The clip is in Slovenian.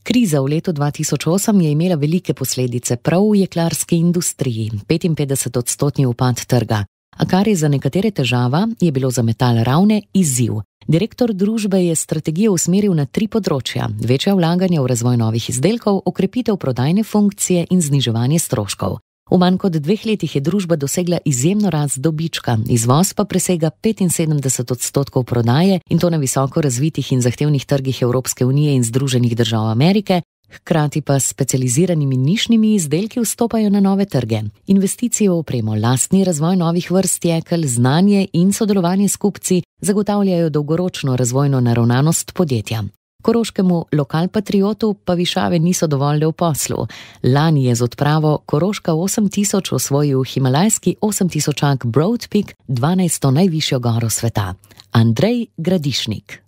Kriza v letu 2008 je imela velike posledice prav v jeklarski industriji, 55% upad trga. A kar je za nekatere težava, je bilo za Metal Ravne izziv. Direktor družbe je strategijo usmeril na 3 področja: večja vlaganja v razvoj novih izdelkov, okrepitev prodajne funkcije in zniževanje stroškov. V manj kot 2 letih je družba dosegla izjemno rast dobička, izvoz pa presega 75% prodaje, in to na visoko razvitih in zahtevnih trgih Evropske unije in Združenih držav Amerike, hkrati pa s specializiranimi nišnimi izdelki vstopajo na nove trge. Investicije v opremo, lastni razvoj novih vrst jekel, znanje in sodelovanje s kupci zagotavljajo dolgoročno razvojno naravnanost podjetja. Koroškemu lokalpatriotu pa višave niso dovolj v poslu. Lani je z odpravo Koroška 8000 osvojil himalajski 8000-ak Broad Peak, 12. najvišjo goro sveta. Andrej Gradišnik.